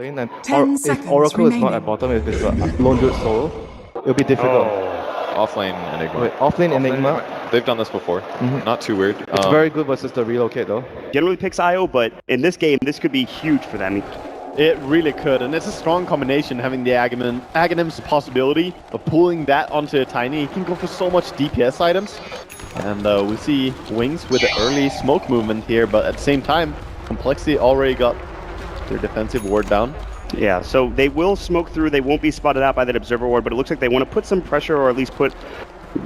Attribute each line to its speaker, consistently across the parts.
Speaker 1: lane, and
Speaker 2: 10
Speaker 1: if
Speaker 2: seconds
Speaker 1: Oracle is not
Speaker 2: remaining.
Speaker 1: at bottom, if it's a lone dude solo, it'll be difficult.
Speaker 3: Offlane Enigma.
Speaker 1: Wait, offlane Enigma.
Speaker 3: They've done this before. Not too weird.
Speaker 1: It's very good versus the relocate though.
Speaker 4: Generally picks IO, but in this game, this could be huge for them.
Speaker 5: It really could, and it's a strong combination having the Aghanim's possibility of pulling that onto a Tiny. He can go for so much DPS items, and we see Wings with the early smoke movement here, but at the same time, Complexity already got their defensive ward down.
Speaker 4: Yeah, so they will smoke through. They won't be spotted out by that observer ward, but it looks like they want to put some pressure, or at least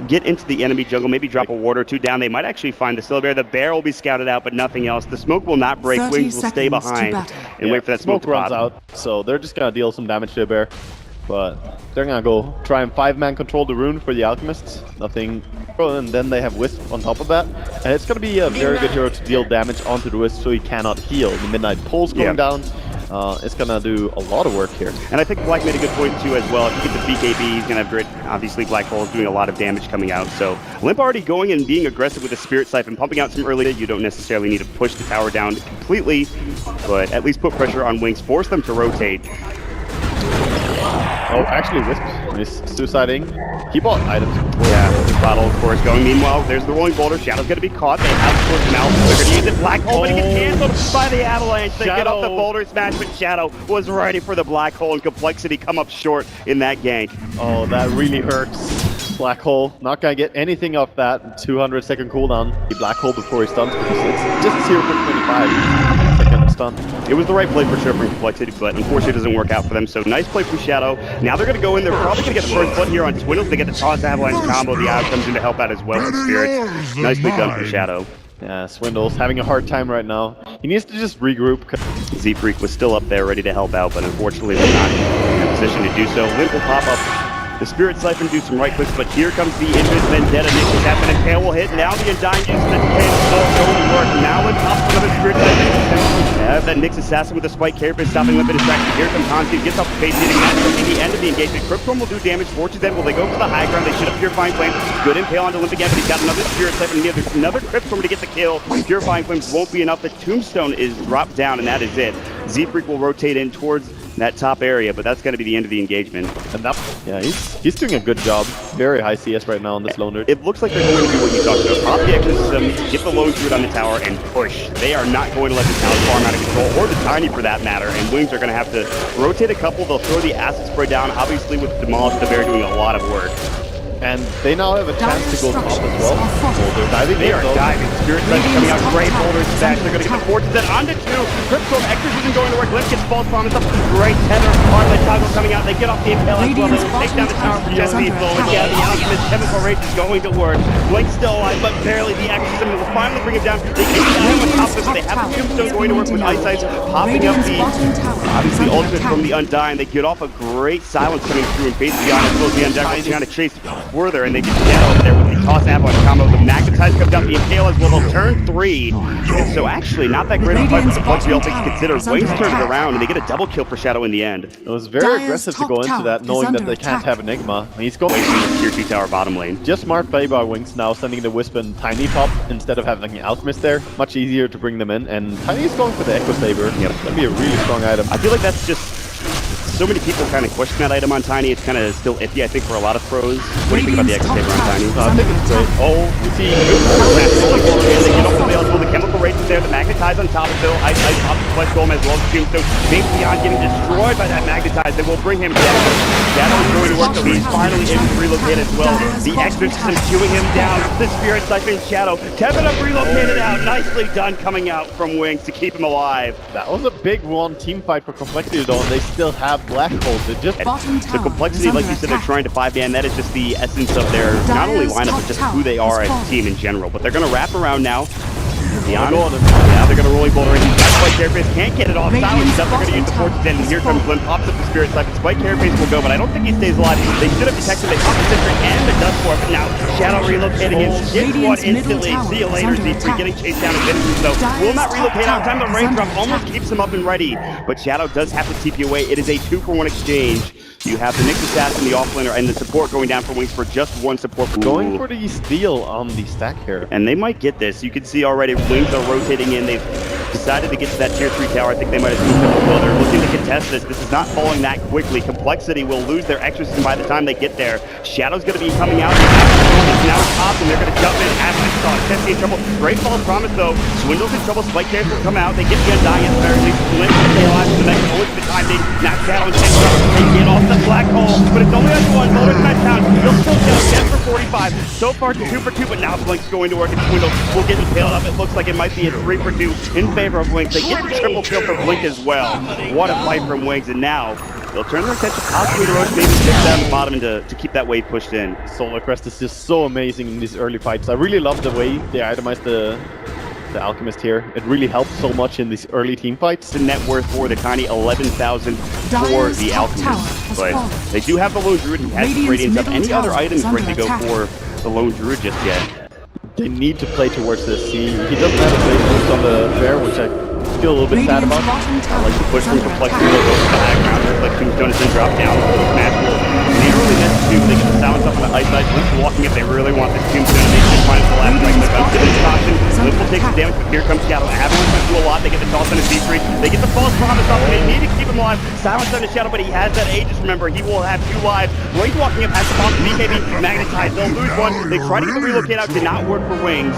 Speaker 4: get into the enemy jungle, maybe drop a ward or two down. They might actually find the Still Bear. The bear will be scouted out, but nothing else. The smoke will not break. Wings will stay behind and wait for that smoke to
Speaker 5: runs
Speaker 4: pop.
Speaker 5: out, so they're just gonna deal some damage to the bear. But they're gonna go try and 5-man control the rune for the alchemists. Nothing, and then they have Wisp on top of that, and it's gonna be a very good hero to deal damage onto the Wisp so he cannot heal. The Midnight Pulse going down. It's gonna do a lot of work here.
Speaker 4: And I think Black made a good point too as well. If you get the BKB, he's gonna have great. Obviously, Blackhole is doing a lot of damage coming out. So Limp already going and being aggressive with the Spirit Siphon, pumping out some early. You don't necessarily need to push the tower down completely, but at least put pressure on Wings, force them to rotate.
Speaker 5: Oh, actually, Wisp is suiciding. He bought items.
Speaker 4: Yeah, Bottle, of course, going. Meanwhile, there's the rolling boulder. Shadow's going to be caught. They have to push him out. They're going to use it. Blackhole, but he gets canceled by the avalanche. They get off the boulder smash, but Shadow was ready for the Blackhole, and Complexity come up short in that gank.
Speaker 5: Oh, that really hurts. Blackhole, not going to get anything off that 200-second cooldown. The Blackhole before he stuns, because it's just 0.25 stun.
Speaker 4: It was the right play for sure from Complexity, but unfortunately it doesn't work out for them. So nice play from Shadow. Now they're going to go in. They're probably going to get the first blood here on Twiddles. They get the Toss Avalanche combo. The Eye comes in to help out as well with Spirits. Nicely done for Shadow.
Speaker 5: Yeah, Swindle's having a hard time right now. He needs to just regroup.
Speaker 4: Z-Freak was still up there ready to help out, but unfortunately they're not in a position to do so. Limp will pop up. The Spirit Siphon do some right clicks, but here comes the Infinite Vendetta. Nick is happening. Tail will hit. Now the Undying uses the Decay Soul going to work. Now Limp pops another Spirit Siphon. Have that Nyx Assassin with the Spike Carapace stopping Limp in his track. Here comes Hansi. Gets off the face hitting. That's going to be the end of the engagement. Cryptorm will do damage. Fortune then will they go for the high ground. They should have Purifying Flame. Good impale onto Limp again, but he's got another Spirit Siphon. There's another Cryptorm to get the kill. Purifying Flames won't be enough. The Tombstone is dropped down, and that is it. Z-Freak will rotate in towards that top area, but that's going to be the end of the engagement.
Speaker 5: And that, yeah, he's doing a good job. Very high CS right now on this loner.
Speaker 4: It looks like they're going to do what you talked about. Pop the Exorcism, get the lone druid on the tower, and push. They are not going to let the town farm out of control, or the Tiny for that matter, and Wings are going to have to rotate a couple. They'll throw the Acid Spray down, obviously with Demolish the Bear doing a lot of work.
Speaker 5: And they now have a chance to go top as well. So they're diving.
Speaker 4: They are diving. Spirit Siphon coming out. Great boulder smash. They're going to get the Fortune then onto 2. Cryptorm Exorcism going to work. Limp gets false promise up. Great tether. Parlay Toggle coming out. They get off the impale as well. They will take down the tower for just lethal. And yeah, the Alchemist Chemical Rage is going to work. Blink's still alive, but barely. The Exorcism will finally bring him down. They get down on top of it. They have the Tombstone going to work with Ice Ice. Popping up the, obviously, ultimate from the Undying. They get off a great silence coming through and basically on as well as the Undying trying to chase further, and they get down over there with the Toss Avalanche combo. The Magnetize comes out, the Impale as well. They'll turn 3. And so actually, not that great of a fight for the Complexity all things considered. Wings turn it around, and they get a double kill for Shadow in the end.
Speaker 5: It was very aggressive to go into that, knowing that they can't have Enigma. He's going
Speaker 4: Tier 2 tower bottom lane.
Speaker 5: Just smart play by Wings now, sending the Wisp and Tiny top instead of having an Alchemist there. Much easier to bring them in, and Tiny is going for the Echo Saber. Yep. That'd be a really strong item.
Speaker 4: I feel like that's just... So many people kind of question that item on Tiny. It's kind of still iffy, I think, for a lot of pros. What do you think about the Echo Saber on Tiny?
Speaker 5: I think it's great. Oh, you see,
Speaker 4: they get off the Veil, the Chemical Rage is there, the Magnetize on top of Bill, Ice pops the Flesh Golem as well as Tombstone. James Beyond getting destroyed by that Magnetize. They will bring him down. Shadow is going to work, so he's finally able to relocate as well. The Exorcism chewing him down. The Spirit Siphon Shadow. Kevin up relocated out. Nicely done coming out from Wings to keep him alive.
Speaker 5: That was a big one team fight for Complexity though, and they still have Blackhole.
Speaker 4: The Complexity, like you said, they're trying to 5-man. That is just the essence of their not only lineup, but just who they are as a team in general. But they're going to wrap around now. Beyond. Yeah, they're going to rolling boulder in. Spike Carapace can't get it off. Silence up. They're going to use the Fortune then. And here comes Glenn. Pops up the Spirit Siphon. Spike Carapace will go, but I don't think he stays alive. They should have detected. They pop the Sentry and the Dust Form. But now Shadow relocating in. Gets one instantly. See you later, Z-Freak getting chased down and finishes. So will not relocate out. Time the range drop almost keeps him up and ready. But Shadow does have to TP away. It is a 2-for-1 exchange. You have the Nyx Assassin, the offlaner, and the support going down for Wings for just 1 support.
Speaker 5: Going for the steal on the stack here.
Speaker 4: And they might get this. You can see already Wings are rotating in. They've decided to get to that tier 3 tower. I think they might have seen them well. They're looking to contest this. This is not falling that quickly. Complexity will lose their exorcism by the time they get there. Shadow's going to be coming out. It's now top, and they're going to jump in. Avalanche saw Tessie in trouble. Great false promise, though. Swindle's in trouble. Spike Cares will come out. They get the Undying at the very least. Limp will stay alive for the next only for the time being. Now Shadow and Tension up. They get off the Blackhole, but it's only on one. Boulder's not down. He'll still kill. 10 for 45. So far, 2 for 2, but now Blink's going to work, and Swindle will get impaled up. It looks like it might be a 3 for 2 in favor of Blink. They get the triple kill for Blink as well. What a fight from Wings, and now they'll turn their attention possibly to Roche, maybe stick down the bottom to keep that wave pushed in.
Speaker 5: Solar Crest is just so amazing in these early fights. I really love the way they itemize the Alchemist here. It really helps so much in these early team fights.
Speaker 4: The net worth for the tiny 11,000 for the Alchemist. But they do have the Lone Druid who has the Radiance up. Any other items ready to go for the Lone Druid just yet?
Speaker 5: They need to play towards this. He doesn't have a play boost on the bear, which I feel a little bit sad about.
Speaker 4: I like to push from Complexity. They'll go to the background. Looks like Tombstone is going to drop down. Smash will narrowly miss the Tomb. They get the silence up on the Ice Ice. Limp's walking if they really want this Tombstone. They just find the last like unlimited caution. Limp will take some damage, but here comes Shadow. Avalanche will do a lot. They get the toss on his D3. They get the false promise off, and they need to keep him alive. Silence on the Shadow, but he has that Aegis, remember. He will have 2 lives. Wings walking up past the bomb. BKB magnetized. They'll lose one. They try to get the relocate out. Did not work for Wings.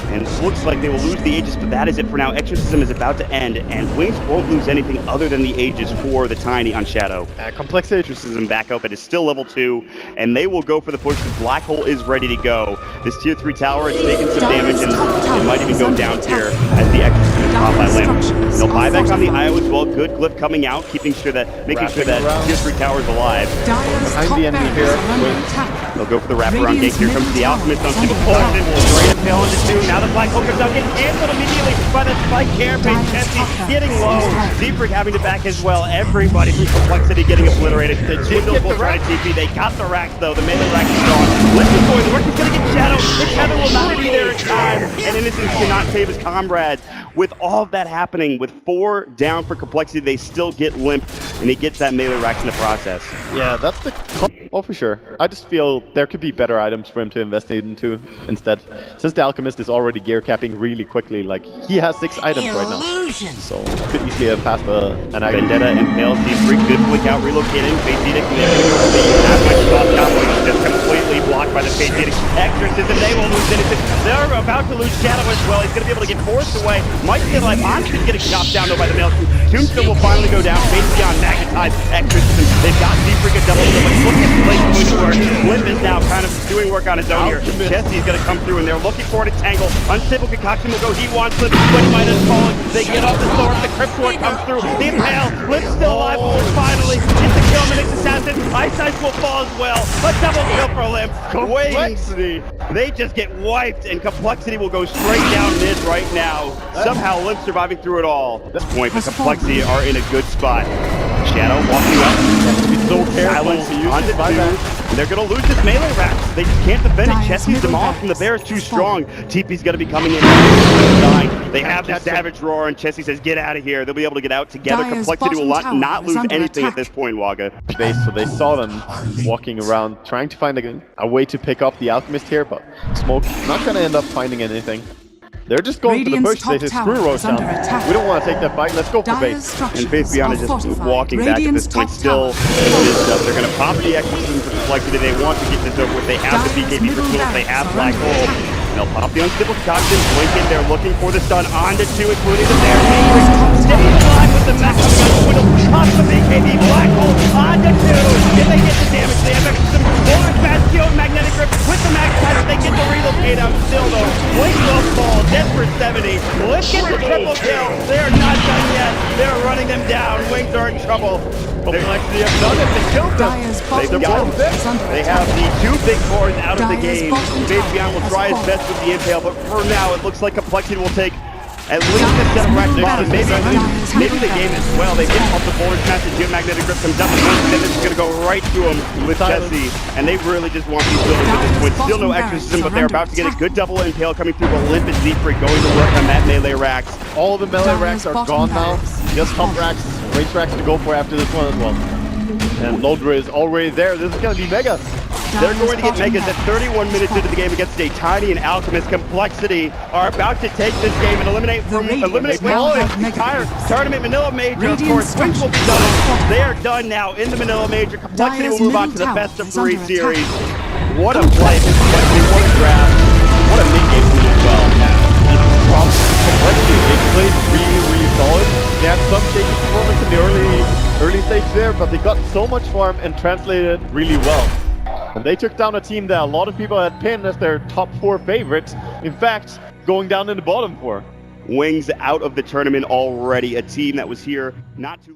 Speaker 4: And it looks like they will lose the Aegis, but that is it for now. Exorcism is about to end, and Wings won't lose anything other than the Aegis for the Tiny on Shadow. Complexity Exorcism back up. It is still level 2, and they will go for the push. The Blackhole is ready to go. This tier 3 tower is taking some damage, and it might even go down tier as the Exorcism is caught by Limp. They'll buy back on the IO as well. Good glyph coming out, making sure that tier 3 tower is alive.
Speaker 5: Behind the enemy here, Wings.
Speaker 4: They'll go for the wraparound gate. Here comes the Alchemist on single collection. Great impale into 2. Now the Blackhole comes out, getting canceled immediately by the Spike Rampage. Tessie getting low. Deeprig having to back as well. Everybody from Complexity getting obliterated. The Jindals will try to TP. They got the racks though. The melee rack is gone. Liquid Boy, the work is going to get Shadow. The Tether will not be there in time. And Innocence cannot save his comrades. With all of that happening, with 4 down for Complexity, they still get Limp, and he gets that melee racks in the process.
Speaker 5: Yeah, that's the... Oh, for sure. I just feel there could be better items for him to invest into instead. Since the Alchemist is already gear capping really quickly, like, he has 6 items right now. So, could easily have passed an item.
Speaker 4: Vendetta impales, D3, good flick out, relocating, Fate Edict, and they're going to go for the Avalanche soft combo, which is just completely blocked by the Fate Edict. Exorcism, they will lose Innocence. They're about to lose Shadow as well. He's going to be able to get forced away. Might get like Monster's getting chopped down though by the Maelstrom. Tombstone will finally go down. Fate Beyond magnetized Exorcism. They've got D3 a double kill, but look at Blake going to work. Limp is now kind of doing work on his own here. Jesse's going to come through, and they're looking for it to tangle. Unstable Concoction will go. He wants Limp, but he might have fallen. They get off the sword. The Crypt Sword comes through. The Impale. Limp's still alive. Finally, it's the kill. Minix Assassin. Ice Ice will fall as well. A double kill for Limp.
Speaker 5: Complexity.
Speaker 4: They just get wiped, and Complexity will go straight down mid right now. Somehow Limp surviving through it all. At this point, the Complexity are in a good spot. Shadow walking up.
Speaker 5: So careful.
Speaker 4: Silence onto 2. They're going to lose this melee rack. They just can't defend it. Chessie's demolished, and the bear is too strong. TP's going to be coming in. They have the Savage Roar, and Chessie says, get out of here. They'll be able to get out together. Complexity will not lose anything at this point, Waga.
Speaker 5: So they saw them walking around, trying to find a way to pick up the Alchemist here, but Smoke not going to end up finding anything. They're just going for the push. They just screw Roche down. We don't want to take that fight. Let's go for base.
Speaker 4: And Faith Beyond is just walking back at this point. Still, they're going to pop the Exorcism for Complexity. They want to get this over with. They have the BKB for tools. They have Blackhole. They'll pop the Unstable Concoction. Blink in. They're looking for the stun onto 2, including the bear. Staying alive with the max Swindle. Pop the BKB. Blackhole onto 2. If they get the damage, they have Exorcism. Orange Bastion, Magnetic Grip with the max title. They get the relocate out still though. Blink will fall. Dead for 70. Let's get the triple kill. They are not done yet. They're running them down. Wings are in trouble. Complexity have done it. They killed them. They have the 2 big cores out of the game. Fabian will try his best with the impale, but for now it looks like Complexity will take at least a set of racks bottom. Maybe the game as well. They get off the board, smash the Geomagnetic Grip, comes up, and then this is going to go right to him with Chessie. And they really just want these buildings at this point. Still no Exorcism, but they're about to get a good double impale coming through. Olympus Deeprig going to work on that melee racks.
Speaker 5: All the melee racks are gone now. Just top racks, range racks to go for after this one as well. And Lodra is already there. This is going to be Mega.
Speaker 4: They're going to get Megas at 31 minutes into the game against a Tiny and Alchemist. Complexity are about to take this game and eliminate the entire tournament. Manila Major, of course, Wings will be done. They are done now in the Manila Major. Complexity will move on to the best of 3 series. What a play. Complexity, what a draft.
Speaker 5: What a mid-game move as well. Complexity, they played really solid. They had some shaky performance in the early stage there, but they got so much farm and translated really well. And they took down a team that a lot of people had pinned as their top 4 favorites. In fact, going down in the bottom 4.
Speaker 4: Wings out of the tournament already. A team that was here not too